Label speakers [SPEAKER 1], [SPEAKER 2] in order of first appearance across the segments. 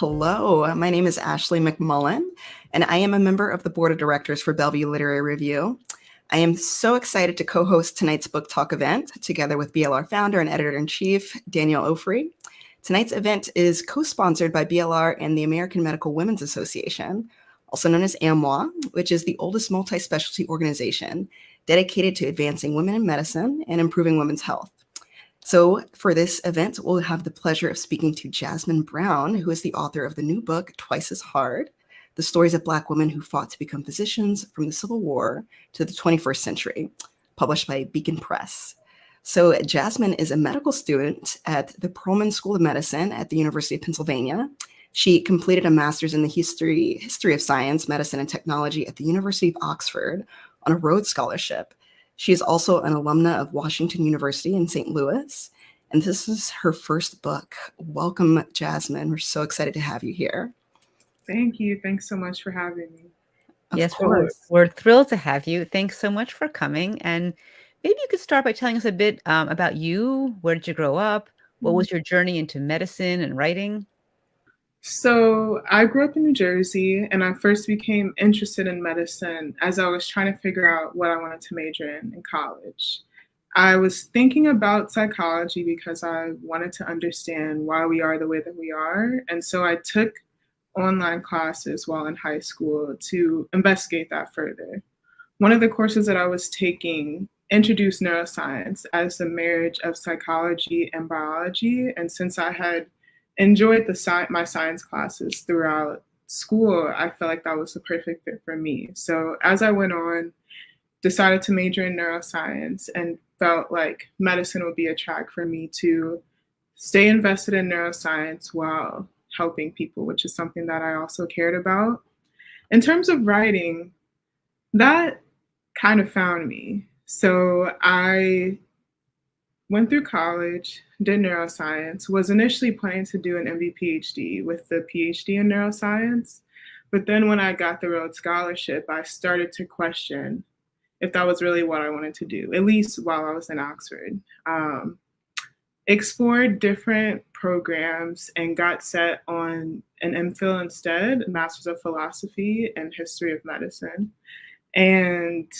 [SPEAKER 1] Hello, my name is Ashley McMullen, and I am a member of the Board of Directors for Bellevue Literary Review. I am so excited to co-host tonight's book talk event together with BLR founder and editor-in-chief, Danielle Ofri. Tonight's event is co-sponsored by BLR and the American Medical Women's Association, also known as AMWA, which is the oldest multi-specialty organization dedicated to advancing women in medicine and improving women's health. So for this event, we'll have the pleasure of speaking to Jasmine Brown, who is the author of the new book, Twice as Hard, The Stories of Black Women Who Fought to Become Physicians from the Civil War to the 21st Century, published by Beacon Press. So Jasmine is a medical student at the Perelman School of Medicine at the University of Pennsylvania. She completed a master's in the history of science, medicine, and technology at the University of Oxford on a Rhodes Scholarship. She is also an alumna of Washington University in St. Louis, and this is her first book. Welcome, Jasmine. We're so excited to have you here.
[SPEAKER 2] Thank you. Thanks so much for having me.
[SPEAKER 3] Yes, we're thrilled to have you. Thanks so much for coming. And maybe you could start by telling us a bit about you. Where did you grow up? What was your journey into medicine and writing?
[SPEAKER 2] So I grew up in New Jersey, and I first became interested in medicine as I was trying to figure out what I wanted to major in college. I was thinking about psychology because I wanted to understand why we are the way that we are. And so I took online classes while in high school to investigate that further. One of the courses that I was taking introduced neuroscience as the marriage of psychology and biology. And since I had enjoyed my science classes throughout school, I felt like that was the perfect fit for me. So as I went on, decided to major in neuroscience and felt like medicine would be a track for me to stay invested in neuroscience while helping people, which is something that I also cared about. In terms of writing, that kind of found me. So I went through college, did neuroscience, was initially planning to do an MD PhD with the PhD in neuroscience. But then when I got the Rhodes Scholarship, I started to question if that was really what I wanted to do, at least while I was in Oxford. Explored different programs and got set on an MPhil instead, Master's of Philosophy and History of Medicine. And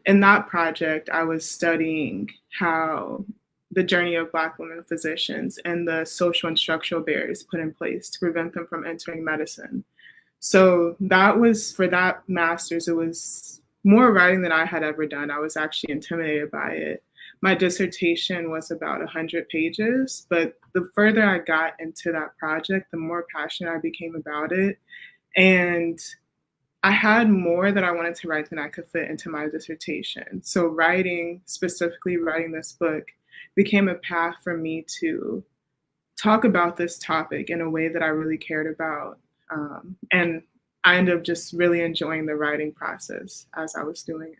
[SPEAKER 2] in that project, I was studying how the journey of Black women physicians and the social and structural barriers put in place to prevent them from entering medicine. So that was, for that master's, it was more writing than I had ever done. I was actually intimidated by it. My dissertation was about 100 pages, but the further I got into that project, the more passionate I became about it. And I had more that I wanted to write than I could fit into my dissertation. So specifically writing this book, became a path for me to talk about this topic in a way that I really cared about. And I ended up just really enjoying the writing process as I was doing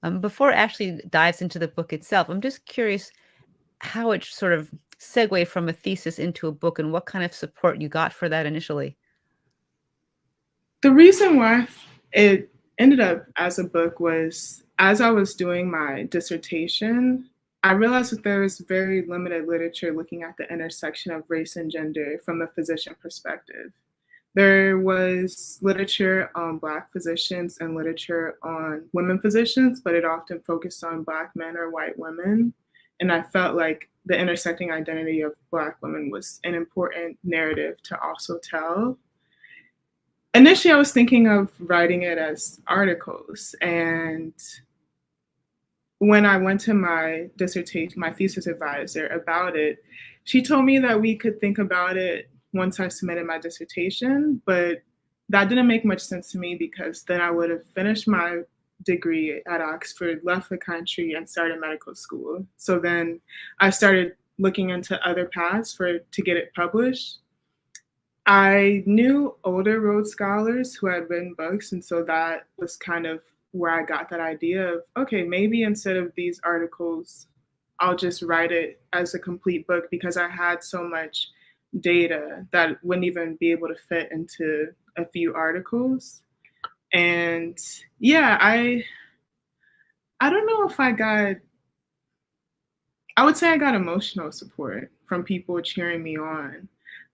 [SPEAKER 2] it.
[SPEAKER 3] Before Ashley dives into the book itself, I'm just curious how it sort of segued from a thesis into a book and what kind of support you got for that initially.
[SPEAKER 2] The reason why it ended up as a book was, as I was doing my dissertation, I realized that there was very limited literature looking at the intersection of race and gender from the physician perspective. There was literature on Black physicians and literature on women physicians, but it often focused on Black men or white women. And I felt like the intersecting identity of Black women was an important narrative to also tell. Initially, I was thinking of writing it as articles. And when I went to my dissertation, my thesis advisor about it, she told me that we could think about it once I submitted my dissertation, but that didn't make much sense to me because then I would have finished my degree at Oxford, left the country, and started medical school. So then I started looking into other paths to get it published. I knew older Rhodes Scholars who had written books, and so that was kind of where I got that idea of, okay, maybe instead of these articles, I'll just write it as a complete book because I had so much data that wouldn't even be able to fit into a few articles. And yeah, I don't know if I would say I got emotional support from people cheering me on.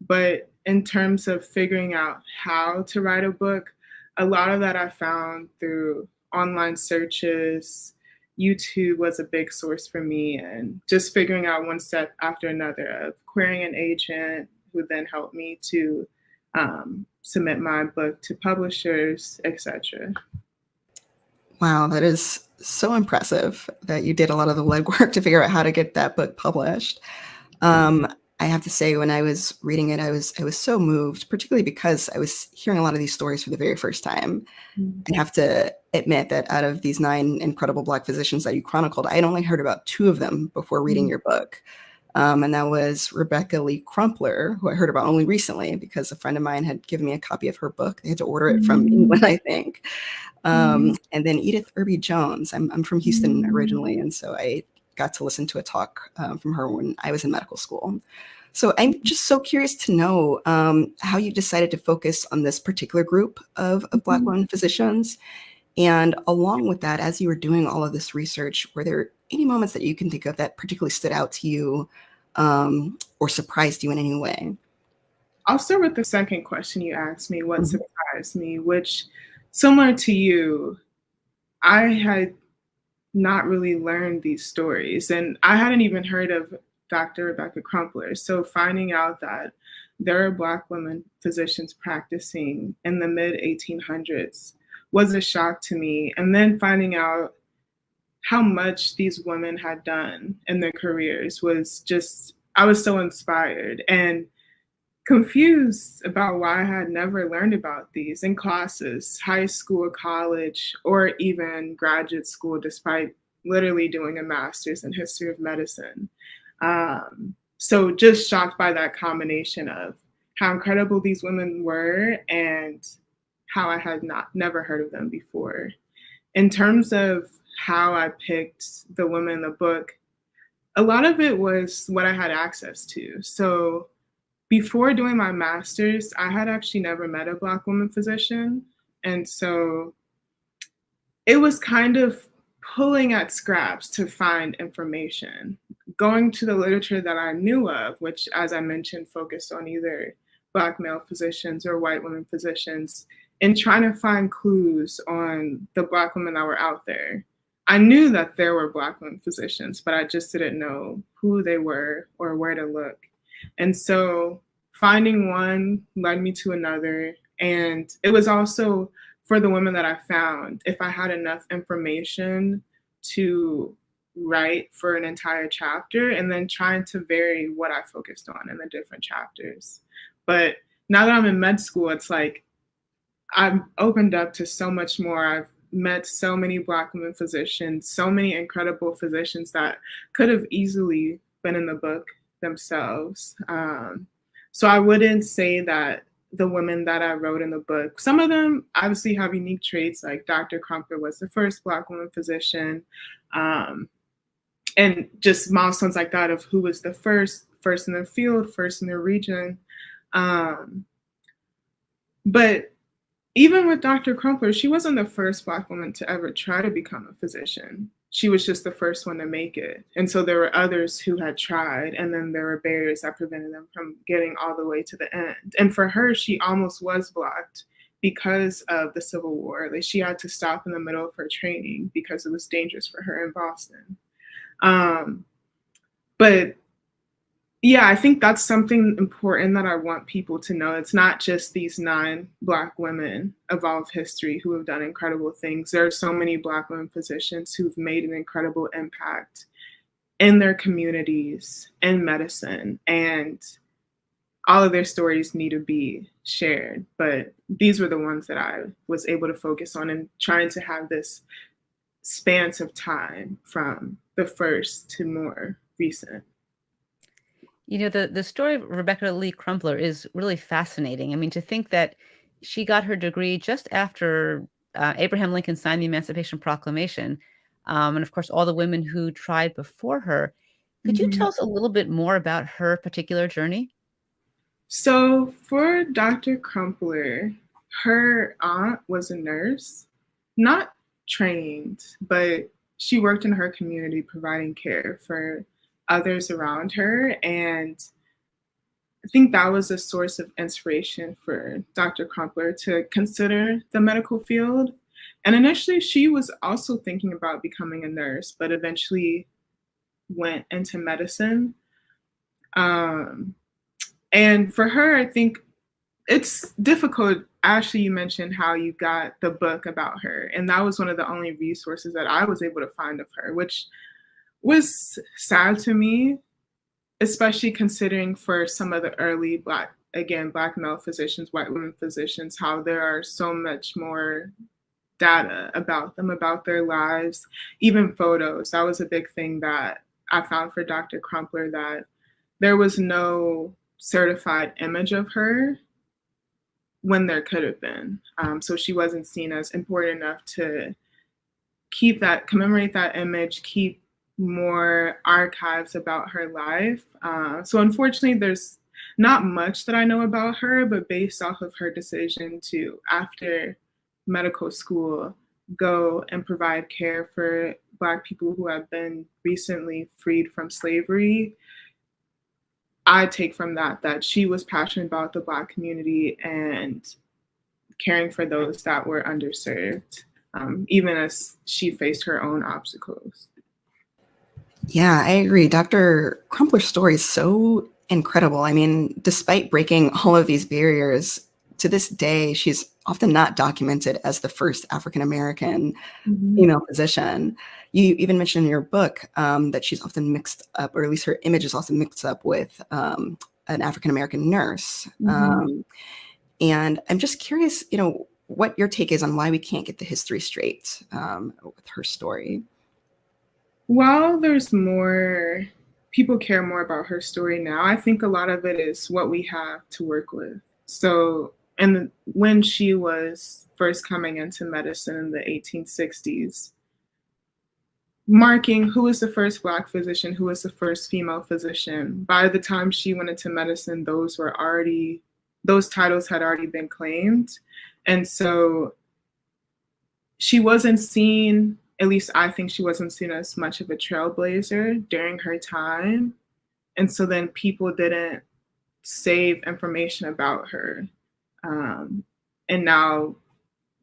[SPEAKER 2] But in terms of figuring out how to write a book, a lot of that I found through online searches. YouTube was a big source for me, and just figuring out one step after another of querying an agent who then helped me to submit my book to publishers, etc.
[SPEAKER 1] Wow, that is so impressive that you did a lot of the legwork to figure out how to get that book published. I have to say, when I was reading it, I was so moved, particularly because I was hearing a lot of these stories for the very first time. I have to admit that out of these 9 incredible Black physicians that you chronicled, I had only heard about 2 of them before reading your book. And that was Rebecca Lee Crumpler, who I heard about only recently because a friend of mine had given me a copy of her book. They had to order it from England, I think. And then Edith Irby Jones. I'm from Houston originally, and so I got to listen to a talk from her when I was in medical school. So I'm just so curious to know how you decided to focus on this particular group of Black women physicians. And along with that, as you were doing all of this research, were there any moments that you can think of that particularly stood out to you or surprised you in any way?
[SPEAKER 2] I'll start with the second question you asked me, what surprised me, which, similar to you, I had not really learned these stories, and I hadn't even heard of Dr. Rebecca Crumpler. So finding out that there are Black women physicians practicing in the mid-1800s was a shock to me. And then finding out how much these women had done in their careers was just, I was so inspired and confused about why I had never learned about these in classes, high school, college, or even graduate school, despite literally doing a master's in history of medicine. So just shocked by that combination of how incredible these women were and how I had never heard of them before. In terms of how I picked the women in the book, a lot of it was what I had access to. So before doing my master's, I had actually never met a Black woman physician. And so it was kind of pulling at scraps to find information, going to the literature that I knew of, which, as I mentioned, focused on either Black male physicians or white women physicians, and trying to find clues on the Black women that were out there. I knew that there were Black women physicians, but I just didn't know who they were or where to look. And so finding one led me to another. And it was also for the women that I found, if I had enough information to write for an entire chapter, and then trying to vary what I focused on in the different chapters. But now that I'm in med school, it's like I've opened up to so much more. I've met so many Black women physicians, so many incredible physicians that could have easily been in the book themselves. So I wouldn't say that the women that I wrote in the book, some of them obviously have unique traits, like Dr. Crumpler was the first Black woman physician, and just milestones like that of who was the first in their field, first in their region. But even with Dr. Crumpler, she wasn't the first Black woman to ever try to become a physician. She was just the first one to make it. And so there were others who had tried, and then there were barriers that prevented them from getting all the way to the end. And for her, she almost was blocked because of the Civil War. Like, she had to stop in the middle of her training because it was dangerous for her in Boston. But yeah, I think that's something important that I want people to know. It's not just these 9 Black women of all of history who have done incredible things. There are so many Black women physicians who've made an incredible impact in their communities, in medicine, and all of their stories need to be shared. But these were the ones that I was able to focus on, and trying to have this span of time from the first to more recent.
[SPEAKER 3] You know, the story of Rebecca Lee Crumpler is really fascinating. I mean, to think that she got her degree just after Abraham Lincoln signed the Emancipation Proclamation, and of course, all the women who tried before her. Could you tell us a little bit more about her particular journey?
[SPEAKER 2] So for Dr. Crumpler, her aunt was a nurse, not trained, but she worked in her community providing care for others around her. And think that was a source of inspiration for Dr. Crumpler to consider the medical field. And initially, she was also thinking about becoming a nurse, but eventually went into medicine. And for her, I think it's difficult. Ashley, you mentioned how you got the book about her, and that was one of the only resources that I was able to find of her, which was sad to me, especially considering for some of the early Black male physicians, white women physicians, how there are so much more data about them, about their lives, even photos. That was a big thing that I found for Dr. Crumpler, that there was no certified image of her when there could have been. So she wasn't seen as important enough to commemorate that image, keep more archives about her life. So unfortunately, there's not much that I know about her, but based off of her decision to, after medical school, go and provide care for Black people who have been recently freed from slavery, I take from that she was passionate about the Black community and caring for those that were underserved, even as she faced her own obstacles.
[SPEAKER 1] Yeah, I agree. Dr. Crumpler's story is so incredible. I mean, despite breaking all of these barriers, to this day, she's often not documented as the first African-American female physician. You even mentioned in your book that she's often mixed up, or at least her image is often mixed up with an African-American nurse. And I'm just curious, what your take is on why we can't get the history straight with her story.
[SPEAKER 2] Well, people care more about her story now. I think a lot of it is what we have to work with. So, and when she was first coming into medicine in the 1860s, marking who was the first Black physician, who was the first female physician, by the time she went into medicine, those titles had already been claimed. And so she wasn't seen, at least I think she wasn't seen as much of a trailblazer during her time. And so then people didn't save information about her. And now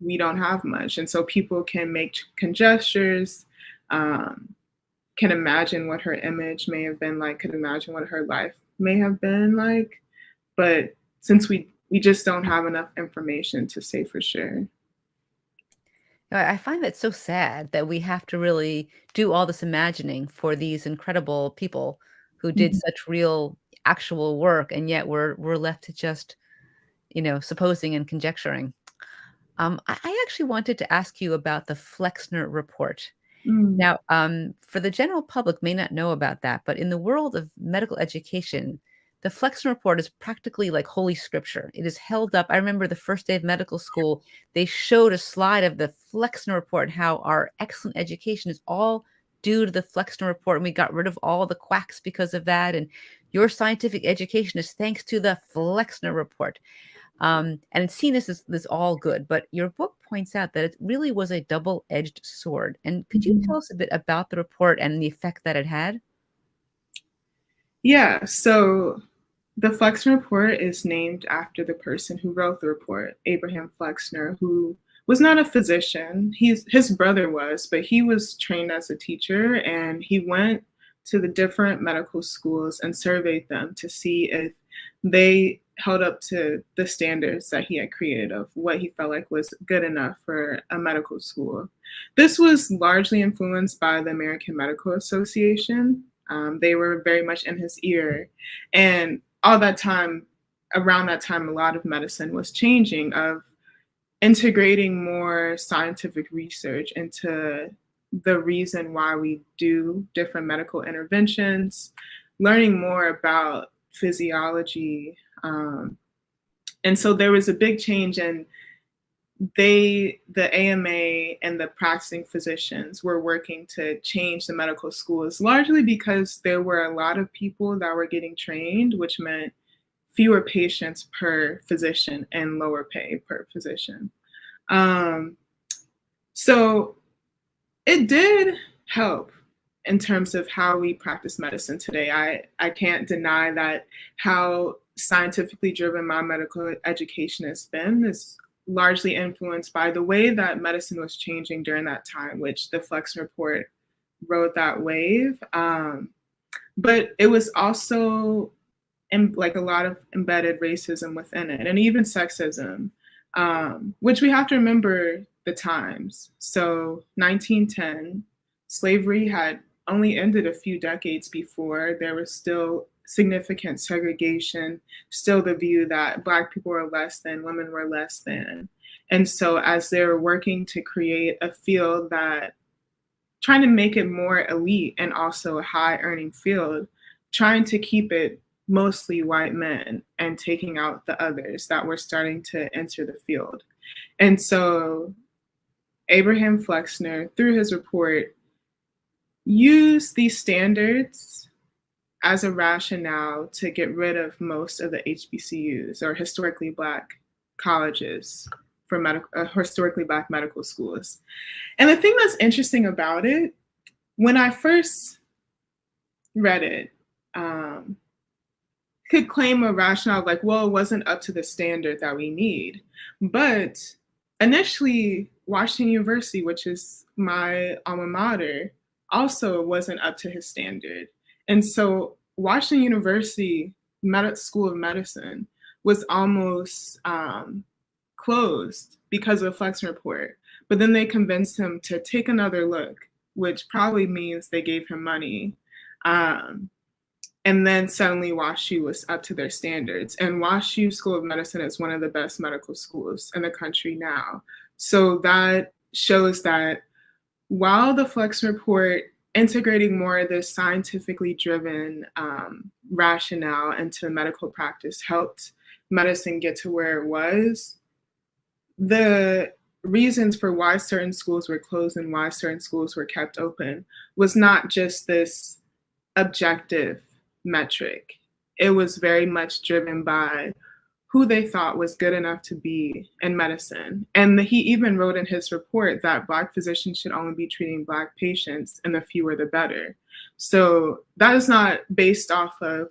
[SPEAKER 2] we don't have much. And so people can make conjectures, can imagine what her image may have been like, could imagine what her life may have been like. But since we just don't have enough information to say for sure.
[SPEAKER 3] I find that so sad that we have to really do all this imagining for these incredible people who did such real, actual work, and yet we're left to just, supposing and conjecturing. I actually wanted to ask you about the Flexner Report. Now, for the general public may not know about that, but in the world of medical education, the Flexner Report is practically like Holy Scripture. It is held up. I remember the first day of medical school, they showed a slide of the Flexner Report, how our excellent education is all due to the Flexner Report, and we got rid of all the quacks because of that. And your scientific education is thanks to the Flexner Report. And it's seen as this all good, but your book points out that it really was a double-edged sword. And could you tell us a bit about the report and the effect that it had?
[SPEAKER 2] Yeah, so the Flexner Report is named after the person who wrote the report, Abraham Flexner, who was not a physician. His brother was, but he was trained as a teacher, and he went to the different medical schools and surveyed them to see if they held up to the standards that he had created of what he felt like was good enough for a medical school. This was largely influenced by the American Medical Association. They were very much in his ear. And around that time, a lot of medicine was changing, of integrating more scientific research into the reason why we do different medical interventions, learning more about physiology. And so there was a big change, and the AMA and the practicing physicians were working to change the medical schools, largely because there were a lot of people that were getting trained, which meant fewer patients per physician and lower pay per physician. So it did help in terms of how we practice medicine today. I can't deny that how scientifically driven my medical education has been is largely influenced by the way that medicine was changing during that time, which the Flexner Report rode that wave. But it was also like a lot of embedded racism within it, and even sexism, which we have to remember the times. So 1910, slavery had only ended a few decades before. There was still significant segregation, still the view that Black people were less than, women were less than. And so as they were working to create a field that, trying to make it more elite and also a high earning field, trying to keep it mostly white men and taking out the others that were starting to enter the field. And so Abraham Flexner, through his report, used these standards as a rationale to get rid of most of the HBCUs, or historically Black colleges, for historically Black medical schools. And the thing that's interesting about it, when I first read it, could claim a rationale like, well, it wasn't up to the standard that we need. But initially, Washington University, which is my alma mater, also wasn't up to his standard. And so Washington University School of Medicine was almost closed because of the Flexner Report. But then they convinced him to take another look, which probably means they gave him money. And then suddenly WashU was up to their standards. And WashU School of Medicine is one of the best medical schools in the country now. So that shows that while the Flexner Report integrating more of this scientifically driven rationale into medical practice helped medicine get to where it was, the reasons for why certain schools were closed and why certain schools were kept open was not just this objective metric. It was very much driven by who they thought was good enough to be in medicine. And he even wrote in his report that Black physicians should only be treating Black patients, and the fewer the better. So that is not based off of,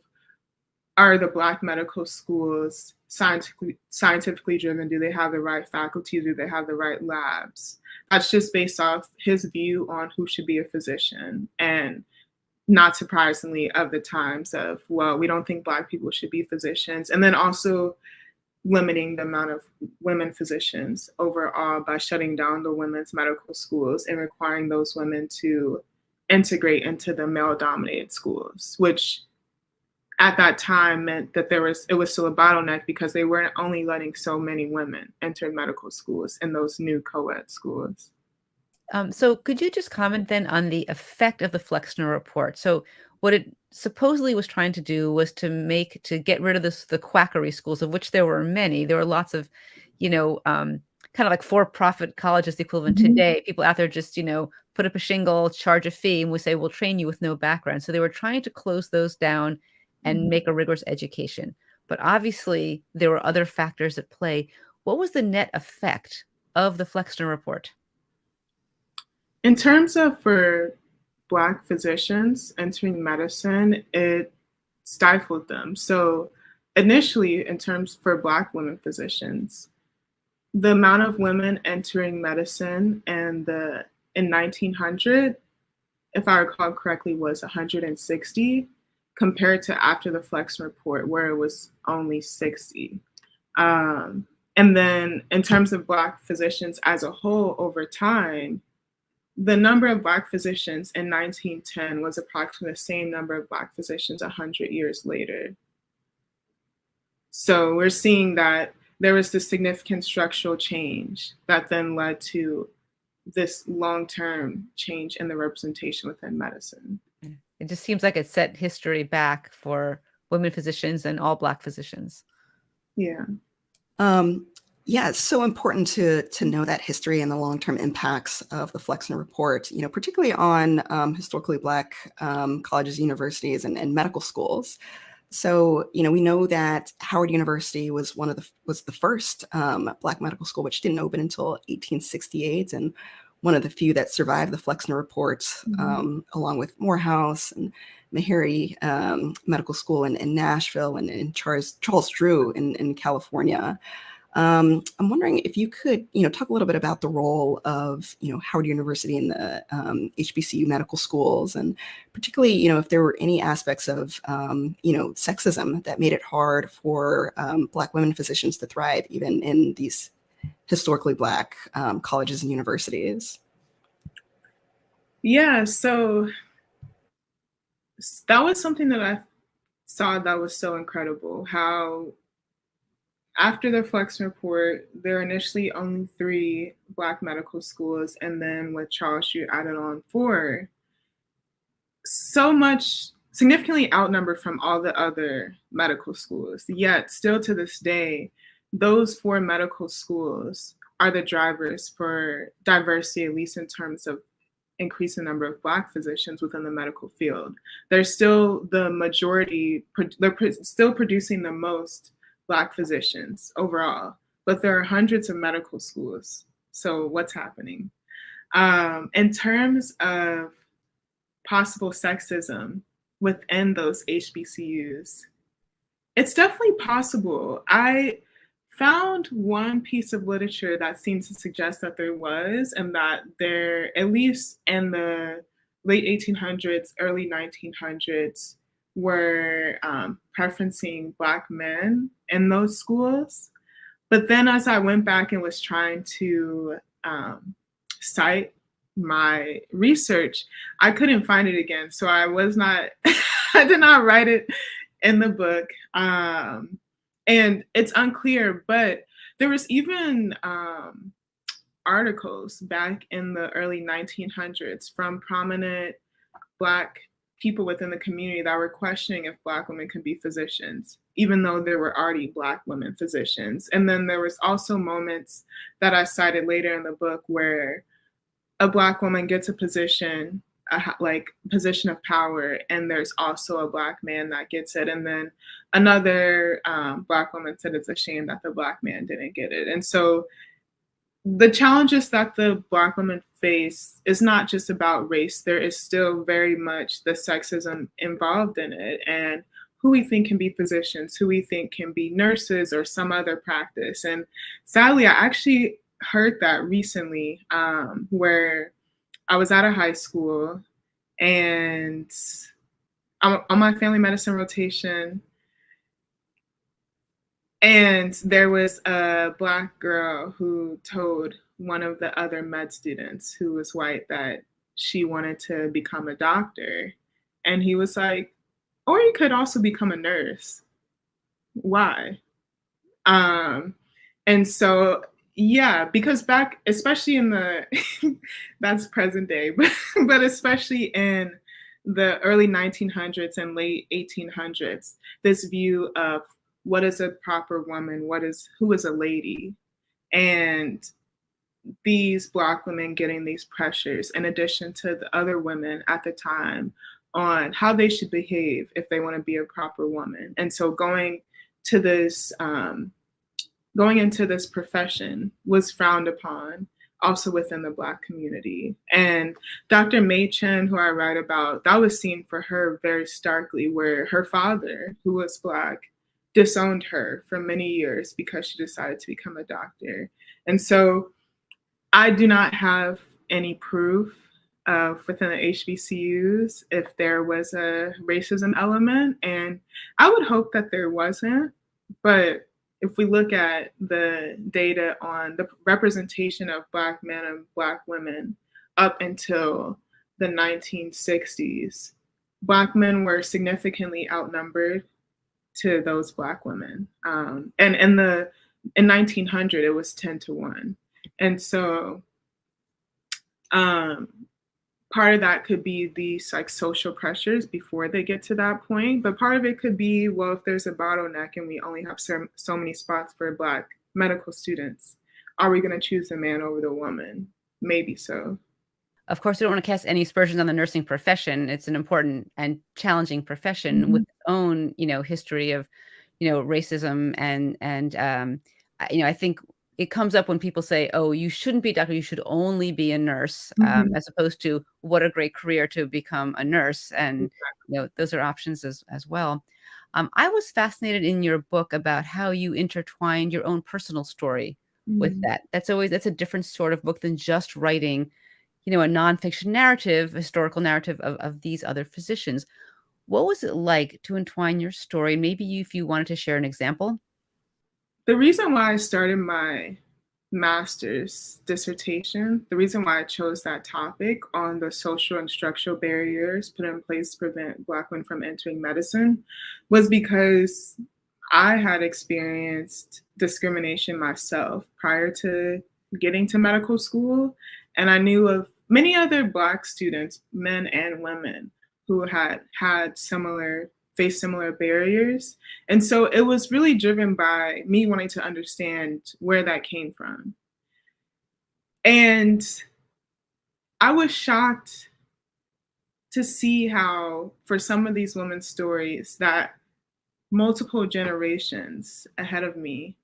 [SPEAKER 2] are the Black medical schools scientifically driven? Do they have the right faculty? Do they have the right labs? That's just based off his view on who should be a physician. And not surprisingly, of the times of, well, we don't think Black people should be physicians. And then also limiting the amount of women physicians overall by shutting down the women's medical schools and requiring those women to integrate into the male-dominated schools, which at that time meant that it was still a bottleneck because they weren't only letting so many women enter medical schools in those new co-ed schools.
[SPEAKER 3] So could you just comment then on the effect of the Flexner Report? So what it supposedly was trying to do was to get rid of the quackery schools, of which there were many. There were lots of, kind of like for-profit colleges, the equivalent today. People out there just, put up a shingle, charge a fee, and we say, we'll train you with no background. So they were trying to close those down and make a rigorous education. But obviously, there were other factors at play. What was the net effect of the Flexner Report?
[SPEAKER 2] In terms of for Black physicians entering medicine, it stifled them. So initially, in terms for Black women physicians, the amount of women entering medicine in 1900, if I recall correctly, was 160, compared to after the Flexner Report, where it was only 60. And then in terms of Black physicians as a whole over time, the number of Black physicians in 1910 was approximately the same number of Black physicians 100 years later. So we're seeing that there was this significant structural change that then led to this long-term change in the representation within medicine.
[SPEAKER 3] It just seems like it set history back for women physicians and all Black physicians.
[SPEAKER 2] Yeah.
[SPEAKER 1] Yeah, it's so important to know that history and the long-term impacts of the Flexner Report, particularly on historically Black colleges, universities, and medical schools. So, we know that Howard University was the first Black medical school, which didn't open until 1868. And one of the few that survived the Flexner Report, along with Morehouse and Meharry Medical School in Nashville and Charles Drew in California. I'm wondering if you could, talk a little bit about the role of, Howard University and the HBCU medical schools, and particularly, if there were any aspects of, sexism that made it hard for Black women physicians to thrive, even in these historically Black colleges and universities.
[SPEAKER 2] Yeah, so that was something that I saw that was so incredible, how after the Flexner Report, there are initially only 3 Black medical schools, and then with Charles Drew added on 4. So much, significantly outnumbered from all the other medical schools. Yet, still to this day, those 4 medical schools are the drivers for diversity, at least in terms of increasing number of Black physicians within the medical field. They're still the majority, they're still producing the most Black physicians overall, but there are hundreds of medical schools. So what's happening? In terms of possible sexism within those HBCUs, it's definitely possible. I found one piece of literature that seems to suggest that there was, and that there, at least in the late 1800s, early 1900s, were preferencing Black men in those schools. But then as I went back and was trying to cite my research, I couldn't find it again. So I was not, I did not write it in the book. And it's unclear, but there was even articles back in the early 1900s from prominent Black people within the community that were questioning if Black women could be physicians, even though there were already Black women physicians. And then there was also moments that I cited later in the book where a Black woman gets a position, position of power, and there's also a Black man that gets it. And then another Black woman said it's a shame that the Black man didn't get it. And so the challenges that the Black women face is not just about race. There is still very much the sexism involved in it, and who we think can be physicians, who we think can be nurses or some other practice. And sadly, I actually heard that recently, where I was at a high school and I'm on my family medicine rotation, and there was a Black girl who told one of the other med students who was white that she wanted to become a doctor. And he was like, or you could also become a nurse. Why? And so, yeah, because back, especially in the, that's present day, but especially in the early 1900s and late 1800s, this view of what is a proper woman, who is a lady, and these Black women getting these pressures in addition to the other women at the time on how they should behave if they want to be a proper woman. And so going into this profession was frowned upon also within the Black community. And Dr. May Chen, who I write about, that was seen for her very starkly, where her father, who was Black, disowned her for many years because she decided to become a doctor. And so I do not have any proof within the HBCUs if there was a racism element, and I would hope that there wasn't. But if we look at the data on the representation of Black men and Black women up until the 1960s, Black men were significantly outnumbered to those Black women. And in 1900, it was 10-1. And so part of that could be these like social pressures before they get to that point. But part of it could be, well, if there's a bottleneck and we only have so many spots for Black medical students, are we going to choose the man over the woman? Maybe so.
[SPEAKER 3] Of course, we don't want to cast any aspersions on the nursing profession. It's an important and challenging profession with its own, history of, racism and I think it comes up when people say, oh, you shouldn't be a doctor, you should only be a nurse, as opposed to what a great career to become a nurse. And, those are options as well. I was fascinated in your book about how you intertwined your own personal story with that. That's a different sort of book than just writing, a nonfiction narrative, historical narrative of these other physicians. What was it like to entwine your story? Maybe if you wanted to share an example.
[SPEAKER 2] The reason why I started my master's dissertation, the reason why I chose that topic on the social and structural barriers put in place to prevent Black women from entering medicine was because I had experienced discrimination myself prior to getting to medical school. And I knew of many other Black students, men and women, who had faced similar barriers. And so it was really driven by me wanting to understand where that came from. And I was shocked to see how, for some of these women's stories that multiple generations ahead of me,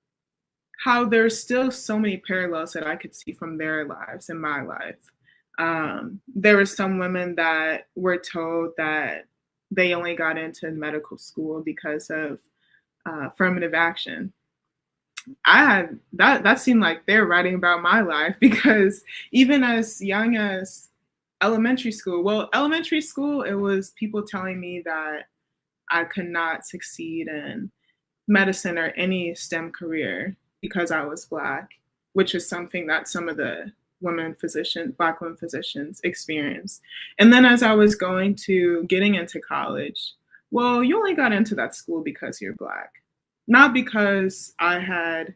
[SPEAKER 2] how there's still so many parallels that I could see from their lives and my life. There were some women that were told that they only got into medical school because of affirmative action. That seemed like they're writing about my life, because even as young as elementary school, it was people telling me that I could not succeed in medicine or any STEM career because I was Black, which is something that some of the Black women physicians experienced. And then as I was getting into college, well, you only got into that school because you're Black, not because I had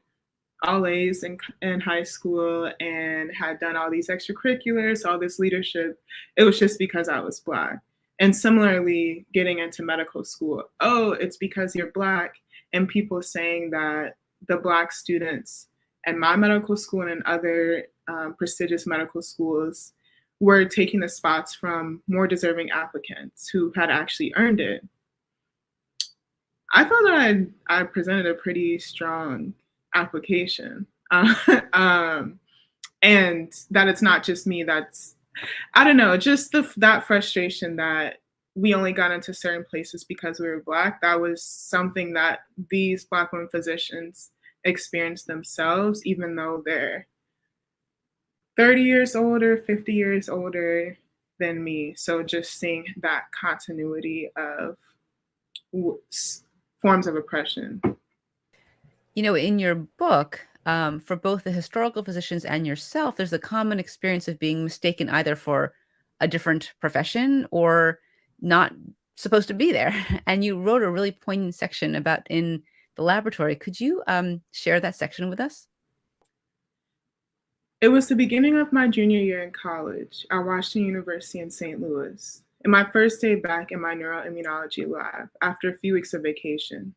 [SPEAKER 2] all A's in high school and had done all these extracurriculars, all this leadership. It was just because I was Black. And similarly, getting into medical school, oh, it's because you're Black, and people saying that the Black students at my medical school and in other prestigious medical schools were taking the spots from more deserving applicants who had actually earned it. I thought that I presented a pretty strong application, and that it's not just me that's, I don't know, just that frustration that we only got into certain places because we were Black. That was something that these Black women physicians experienced themselves, even though they're 30 years older, 50 years older than me. So just seeing that continuity of forms of oppression.
[SPEAKER 3] In your book, for both the historical physicians and yourself, there's a common experience of being mistaken either for a different profession or not supposed to be there. And you wrote a really poignant section about in the laboratory. Could you share that section with us?
[SPEAKER 2] It was the beginning of my junior year in college at Washington University in St. Louis, and my first day back in my neuroimmunology lab after a few weeks of vacation.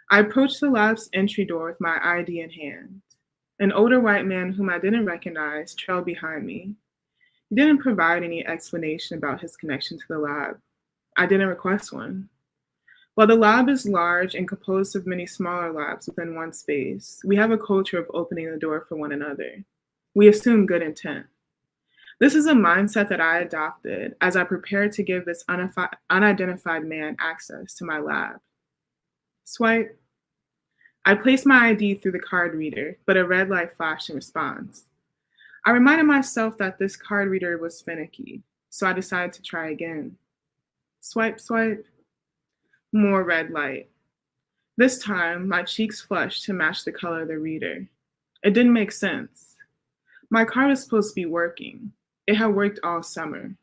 [SPEAKER 2] I approached the lab's entry door with my ID in hand. An older white man whom I didn't recognize trailed behind me. He didn't provide any explanation about his connection to the lab. I didn't request one. While the lab is large and composed of many smaller labs within one space, we have a culture of opening the door for one another. We assume good intent. This is a mindset that I adopted as I prepared to give this unidentified man access to my lab. Swipe. I placed my ID through the card reader, but a red light flashed in response. I reminded myself that this card reader was finicky, so I decided to try again. Swipe, swipe. More red light. This time, my cheeks flushed to match the color of the reader. It didn't make sense. My card was supposed to be working. It had worked all summer.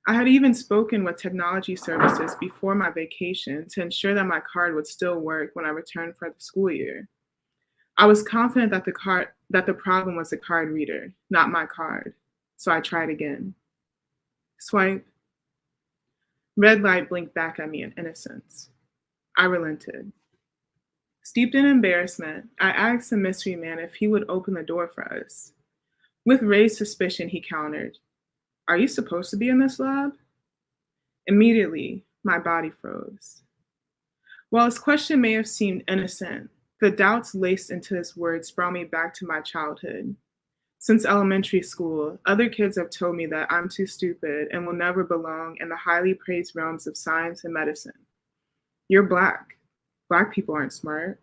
[SPEAKER 2] I had even spoken with technology services before my vacation to ensure that my card would still work when I returned for the school year. I was confident that the problem was the card reader, not my card. So I tried again. Swipe. Red light blinked back at me in innocence. I relented. Steeped in embarrassment, I asked the mystery man if he would open the door for us. With raised suspicion, he countered, "Are you supposed to be in this lab?" Immediately, my body froze. While his question may have seemed innocent, The doubts laced into his words brought me back to my childhood. Since elementary school, other kids have told me that I'm too stupid and will never belong in the highly praised realms of science and medicine. You're Black. Black people aren't smart.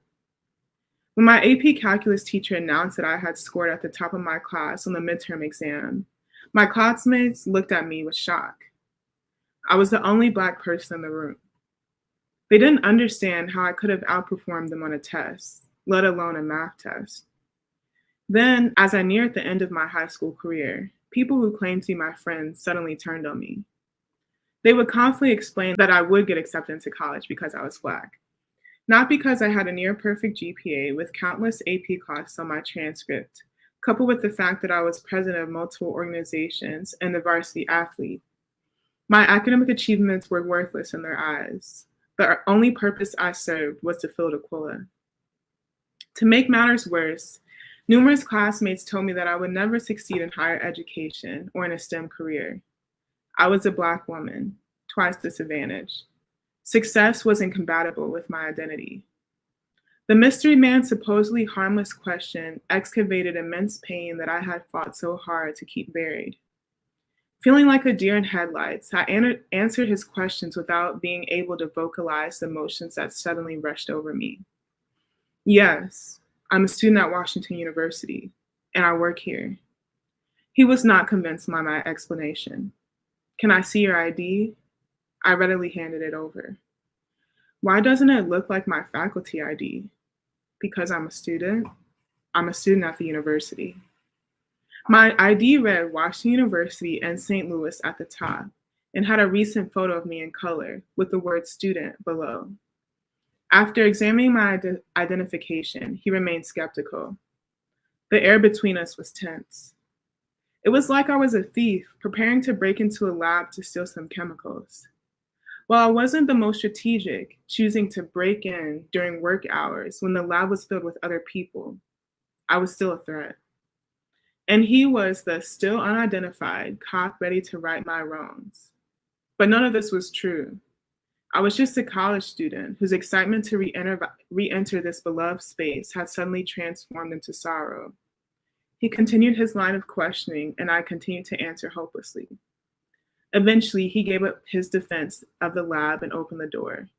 [SPEAKER 2] When my AP Calculus teacher announced that I had scored at the top of my class on the midterm exam, my classmates looked at me with shock. I was the only Black person in the room. They didn't understand how I could have outperformed them on a test, let alone a math test. Then, as I neared the end of my high school career, people who claimed to be my friends suddenly turned on me. They would confidently explain that I would get accepted into college because I was Black. Not because I had a near perfect GPA with countless AP classes on my transcript, coupled with the fact that I was president of multiple organizations and a varsity athlete. My academic achievements were worthless in their eyes. The only purpose I served was to fill the quota. To make matters worse, numerous classmates told me that I would never succeed in higher education or in a STEM career. I was a Black woman, twice disadvantaged. Success was incompatible with my identity. The mystery man's supposedly harmless question excavated immense pain that I had fought so hard to keep buried. Feeling like a deer in headlights, I answered his questions without being able to vocalize the emotions that suddenly rushed over me. Yes, I'm a student at Washington University, and I work here. He was not convinced by my explanation. Can I see your ID? I readily handed it over. Why doesn't it look like my faculty ID? Because I'm a student. I'm a student at the university. My ID read Washington University and St. Louis at the top and had a recent photo of me in color with the word student below. After examining my identification, he remained skeptical. The air between us was tense. It was like I was a thief preparing to break into a lab to steal some chemicals. While I wasn't the most strategic, choosing to break in during work hours when the lab was filled with other people, I was still a threat. And he was the still unidentified cop ready to right my wrongs. But none of this was true. I was just a college student whose excitement to re-enter this beloved space had suddenly transformed into sorrow. He continued his line of questioning, and I continued to answer hopelessly. Eventually, he gave up his defense of the lab and opened the door.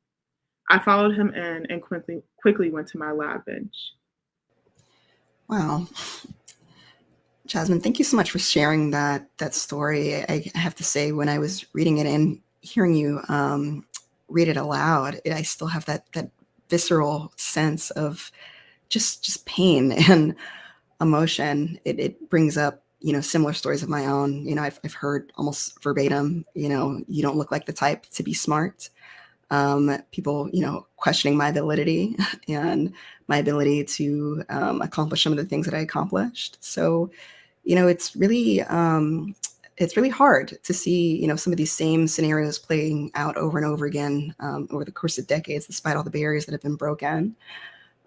[SPEAKER 2] I followed him in and quickly went to my lab bench.
[SPEAKER 1] Wow. Jasmine, thank you so much for sharing that story. I have to say, when I was reading it and hearing you read it aloud, I still have that visceral sense of just pain and emotion. It brings up, similar stories of my own. I've heard almost verbatim, you don't look like the type to be smart. People, questioning my validity and my ability to accomplish some of the things that I accomplished. So, it's really hard to see, some of these same scenarios playing out over and over again over the course of decades, despite all the barriers that have been broken.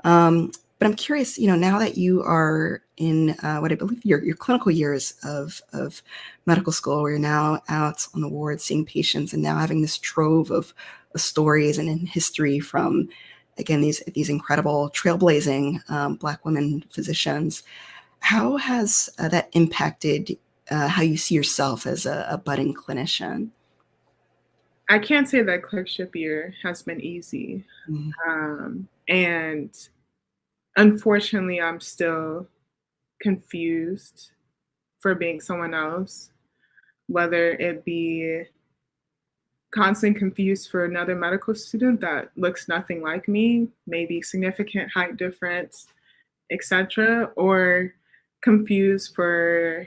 [SPEAKER 1] But I'm curious, now that you are in what I believe your clinical years of medical school, where you're now out on the ward seeing patients and now having this trove of stories and in history from, again, these incredible trailblazing Black women physicians, how has that impacted how you see yourself as a budding clinician?
[SPEAKER 2] I can't say that clerkship year has been easy. And unfortunately, I'm still confused for being someone else, whether it be constantly confused for another medical student that looks nothing like me, maybe significant height difference, etc., or confused for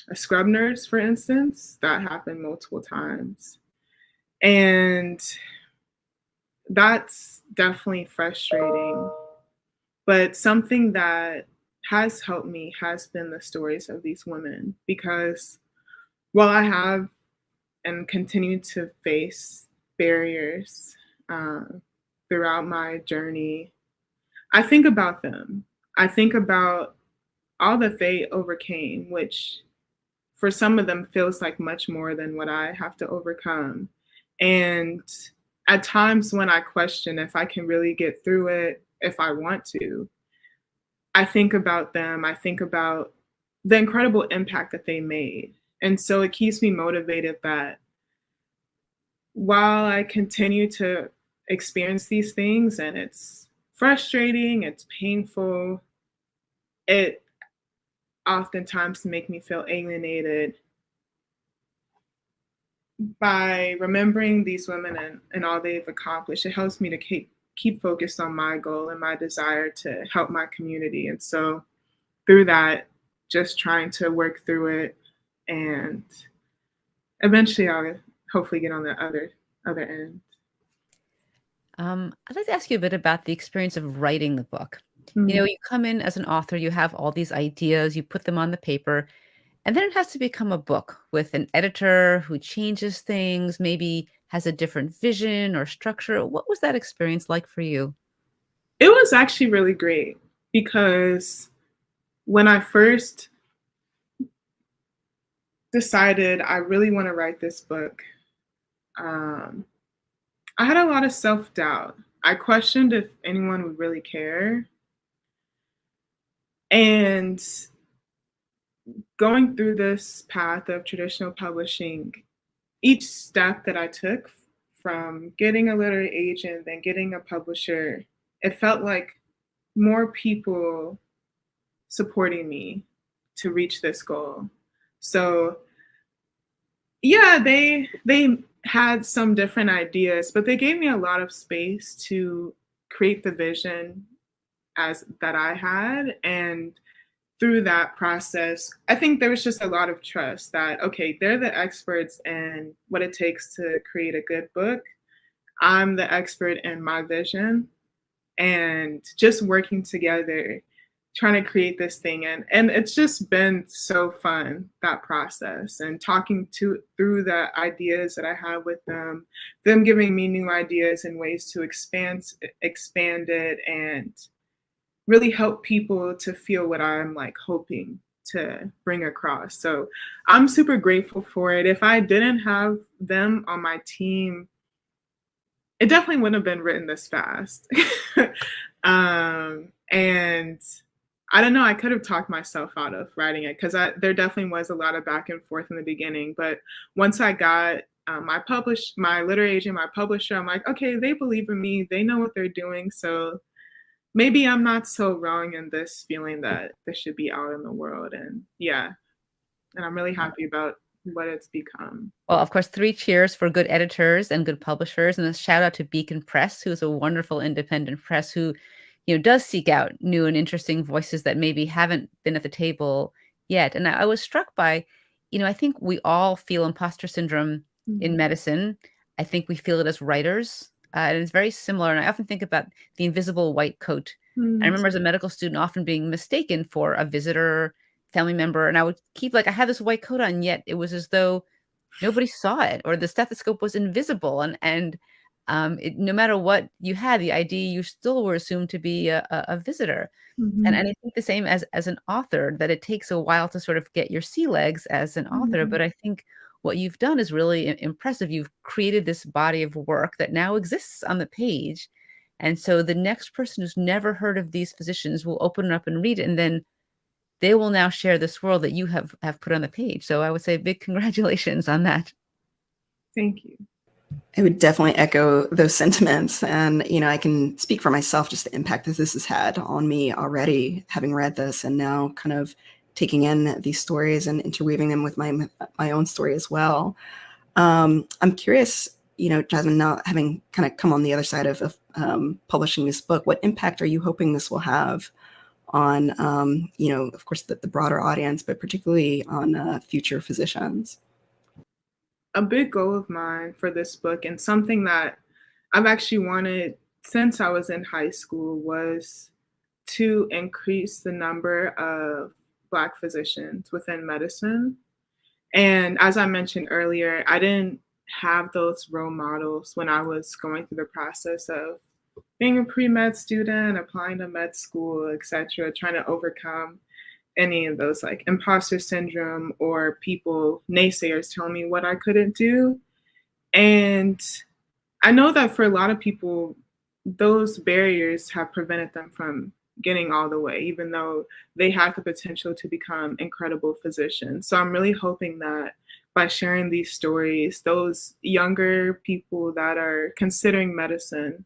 [SPEAKER 2] a scrub nurse, for instance. That happened multiple times. And that's definitely frustrating. But something that has helped me has been the stories of these women, because while I have and continue to face barriers throughout my journey, I think about them. I think about all that they overcame, which for some of them feels like much more than what I have to overcome. And at times when I question if I can really get through it, if I want to, I think about them. I think about the incredible impact that they made. And so it keeps me motivated that while I continue to experience these things and it's frustrating, it's painful, it oftentimes make me feel alienated. By remembering these women and all they've accomplished, it helps me to keep focused on my goal and my desire to help my community. And so through that, just trying to work through it, and eventually I'll hopefully get on the other end.
[SPEAKER 3] I'd like to ask you a bit about the experience of writing the book.
[SPEAKER 2] Mm-hmm.
[SPEAKER 3] You know, you come in as an author, you have all these ideas, you put them on the paper, and then it has to become a book with an editor who changes things, maybe has a different vision or structure. What was that experience like for you?
[SPEAKER 2] It was actually really great, because when I first decided I really want to write this book, I had a lot of self-doubt. I questioned if anyone would really care. And going through this path of traditional publishing, each step that I took, from getting a literary agent, then getting a publisher, it felt like more people supporting me to reach this goal. So yeah, they had some different ideas, but they gave me a lot of space to create the vision that I had. And through that process, I think there was just a lot of trust that, okay, they're the experts in what it takes to create a good book. I'm the expert in my vision, and just working together, trying to create this thing. And it's just been so fun, that process, and talking through the ideas that I have with them giving me new ideas and ways to expand it and really help people to feel what I'm like hoping to bring across. So I'm super grateful for it. If I didn't have them on my team, it definitely wouldn't have been written this fast. And I don't know, I could have talked myself out of writing it, because there definitely was a lot of back and forth in the beginning. But once I got my literary agent, my publisher, I'm like, okay, they believe in me. They know what they're doing. So maybe I'm not so wrong in this feeling that this should be out in the world. And yeah, and I'm really happy about what it's become.
[SPEAKER 3] Well, of course, 3 cheers for good editors and good publishers, and a shout out to Beacon Press, who is a wonderful independent press who, you know, does seek out new and interesting voices that maybe haven't been at the table yet. And I was struck by, you know, I think we all feel imposter syndrome in medicine. I think we feel it as writers, and it's very similar. And I often think about the invisible white coat. I remember as a medical student often being mistaken for a visitor, family member, and I would keep like, I had this white coat on, yet it was as though nobody saw it, or the stethoscope was invisible. And no matter what you had, the ID, you still were assumed to be a visitor. And I think the same as an author, that it takes a while to sort of get your sea legs as an author. But I think what you've done is really impressive. You've created this body of work that now exists on the page. And so the next person who's never heard of these physicians will open it up and read it, and then they will now share this world that you have put on the page. So I would say big congratulations on that.
[SPEAKER 2] Thank you.
[SPEAKER 1] I would definitely echo those sentiments. And, you know, I can speak for myself, just the impact that this has had on me already, having read this and now kind of taking in these stories and interweaving them with my own story as well. I'm curious, you know, Jasmine, now having kind of come on the other side of publishing this book, what impact are you hoping this will have on, you know, of course, the broader audience, but particularly on future physicians?
[SPEAKER 2] A big goal of mine for this book, and something that I've actually wanted since I was in high school, was to increase the number of Black physicians within medicine. And as I mentioned earlier, I didn't have those role models when I was going through the process of being a pre-med student, applying to med school, etc., trying to overcome any of those like imposter syndrome or people, naysayers, telling me what I couldn't do. And I know that for a lot of people, those barriers have prevented them from getting all the way, even though they have the potential to become incredible physicians. So I'm really hoping that by sharing these stories, those younger people that are considering medicine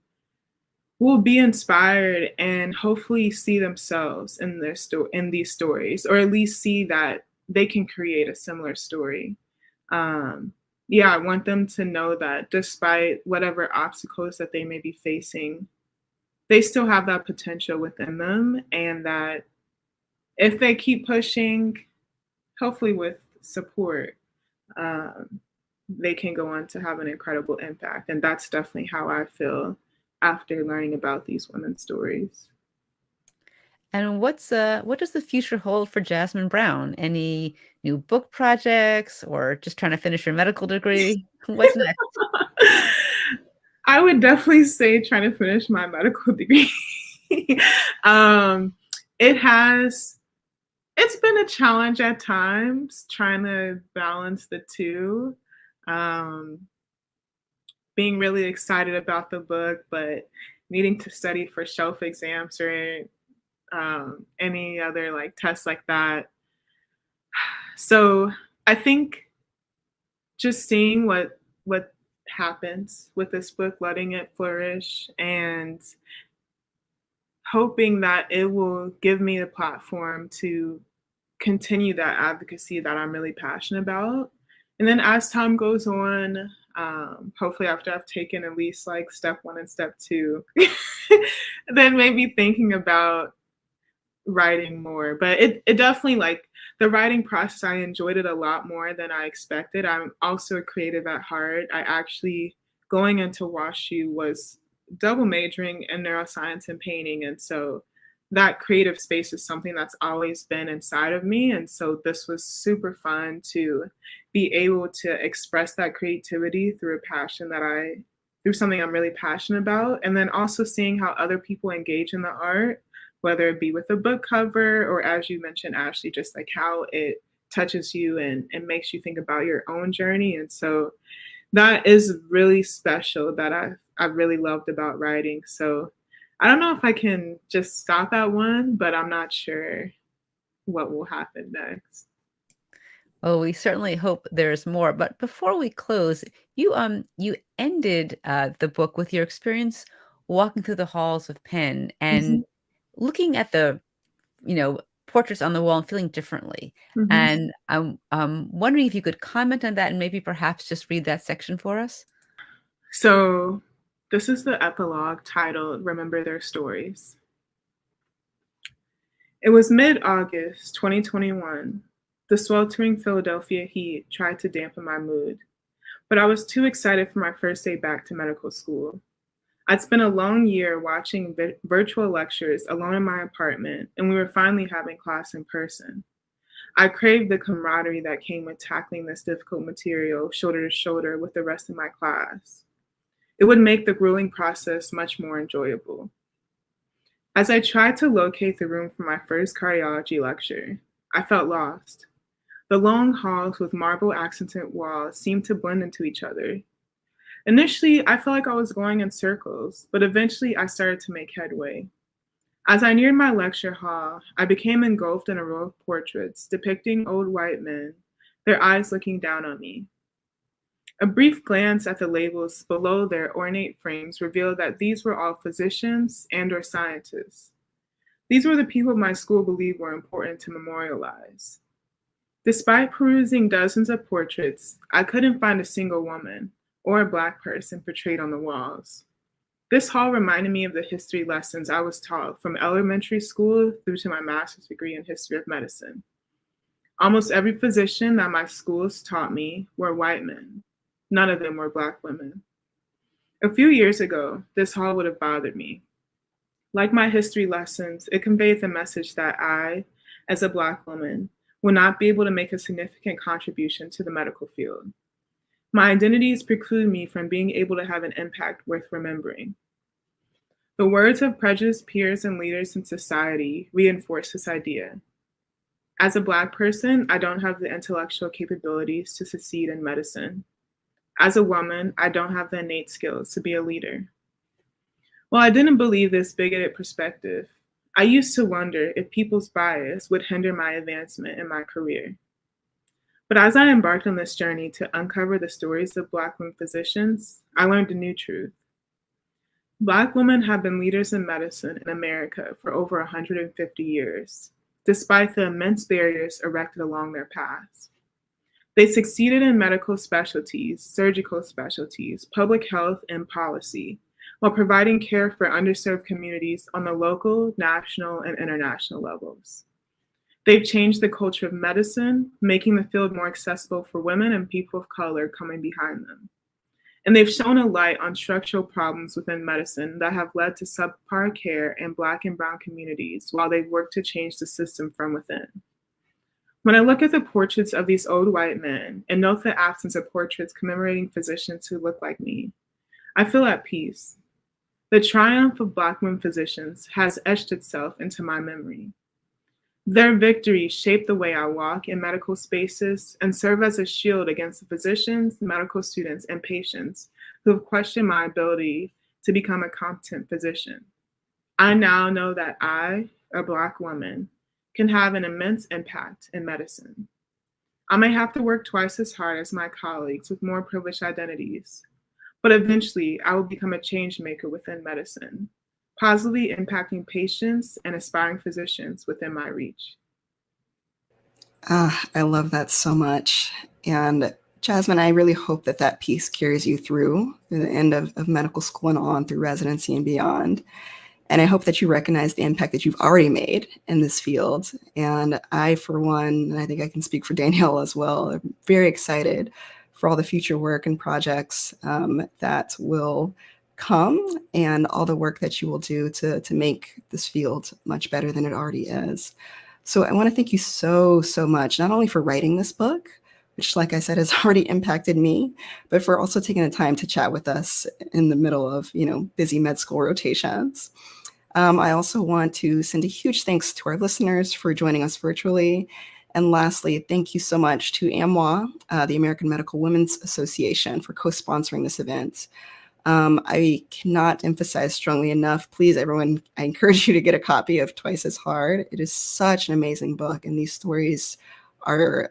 [SPEAKER 2] will be inspired and hopefully see themselves in in these stories, or at least see that they can create a similar story. Yeah, I want them to know that despite whatever obstacles that they may be facing, they still have that potential within them, and that if they keep pushing, hopefully with support, um, they can go on to have an incredible impact. And that's definitely how I feel after learning about these women's stories.
[SPEAKER 3] And what does the future hold for Jasmine Brown? Any new book projects or just trying to finish your medical degree? What's next?
[SPEAKER 2] I would definitely say trying to finish my medical degree. um, it's been a challenge at times trying to balance the two. Um, Being really excited about the book, but needing to study for shelf exams or any other like tests like that. So I think just seeing what happens with this book, letting it flourish, and hoping that it will give me a platform to continue that advocacy that I'm really passionate about. And then as time goes on, hopefully after I've taken at least like step 1 and step 2, then maybe thinking about writing more. But it definitely, like, the writing process, I enjoyed it a lot more than I expected. I'm also a creative at heart. I actually, going into WashU, was double majoring in neuroscience and painting. And so that creative space is something that's always been inside of me. And so this was super fun to be able to express that creativity through through something I'm really passionate about. And then also seeing how other people engage in the art, whether it be with a book cover or, as you mentioned, Ashley, just like how it touches you and makes you think about your own journey. And so that is really special that I've really loved about writing. So I don't know if I can just stop at one, but I'm not sure what will happen next.
[SPEAKER 3] Oh, we certainly hope there's more. But before we close, you ended the book with your experience walking through the halls of Penn and
[SPEAKER 2] Mhm,
[SPEAKER 3] looking at the, portraits on the wall and feeling differently.
[SPEAKER 2] mhm.
[SPEAKER 3] And I'm wondering if you could comment on that and maybe perhaps just read that section for us.
[SPEAKER 2] So this is the epilogue titled Remember Their Stories. It was mid-August 2021. The sweltering Philadelphia heat tried to dampen my mood, but I was too excited for my first day back to medical school. I'd spent a long year watching virtual lectures alone in my apartment, and we were finally having class in person. I craved the camaraderie that came with tackling this difficult material shoulder to shoulder with the rest of my class. It would make the grueling process much more enjoyable. As I tried to locate the room for my first cardiology lecture, I felt lost. The long halls with marble accented walls seemed to blend into each other. Initially, I felt like I was going in circles, but eventually I started to make headway. As I neared my lecture hall, I became engulfed in a row of portraits depicting old white men, their eyes looking down on me. A brief glance at the labels below their ornate frames revealed that these were all physicians and/or scientists. These were the people my school believed were important to memorialize. Despite perusing dozens of portraits, I couldn't find a single woman or a Black person portrayed on the walls. This hall reminded me of the history lessons I was taught from elementary school through to my master's degree in history of medicine. Almost every physician that my schools taught me were white men. None of them were Black women. A few years ago, this hall would have bothered me. Like my history lessons, it conveyed the message that I, as a Black woman, would not be able to make a significant contribution to the medical field. My identities preclude me from being able to have an impact worth remembering. The words of prejudiced peers and leaders in society reinforce this idea. As a Black person, I don't have the intellectual capabilities to succeed in medicine. As a woman, I don't have the innate skills to be a leader. While I didn't believe this bigoted perspective, I used to wonder if people's bias would hinder my advancement in my career. But as I embarked on this journey to uncover the stories of Black women physicians, I learned a new truth. Black women have been leaders in medicine in America for over 150 years, despite the immense barriers erected along their paths. They succeeded in medical specialties, surgical specialties, public health, and policy, while providing care for underserved communities on the local, national, and international levels. They've changed the culture of medicine, making the field more accessible for women and people of color coming behind them. And they've shone a light on structural problems within medicine that have led to subpar care in Black and Brown communities while they've worked to change the system from within. When I look at the portraits of these old white men and note the absence of portraits commemorating physicians who look like me, I feel at peace. The triumph of Black women physicians has etched itself into my memory. Their victories shape the way I walk in medical spaces and serve as a shield against the physicians, medical students, and patients who have questioned my ability to become a competent physician. I now know that I, a Black woman, can have an immense impact in medicine. I may have to work twice as hard as my colleagues with more privileged identities, but eventually I will become a change maker within medicine, positively impacting patients and aspiring physicians within my reach.
[SPEAKER 1] I love that so much. And Jasmine, I really hope that that piece carries you through the end of medical school and on through residency and beyond. And I hope that you recognize the impact that you've already made in this field. And I, for one, and I think I can speak for Danielle as well, am very excited for all the future work and projects that will come and all the work that you will do to make this field much better than it already is. So I want to thank you so, so much, not only for writing this book, which, like I said, has already impacted me, but for also taking the time to chat with us in the middle of, busy med school rotations. I also want to send a huge thanks to our listeners for joining us virtually. And lastly, thank you so much to AMWA, the American Medical Women's Association, for co-sponsoring this event. I cannot emphasize strongly enough, please, everyone, I encourage you to get a copy of Twice as Hard. It is such an amazing book, and these stories are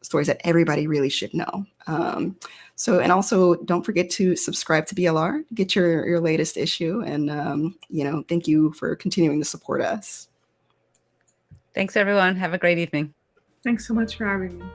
[SPEAKER 1] stories that everybody really should know. And also don't forget to subscribe to BLR, get your latest issue, and thank you for continuing to support us.
[SPEAKER 3] Thanks, everyone. Have a great evening.
[SPEAKER 2] Thanks so much for having me.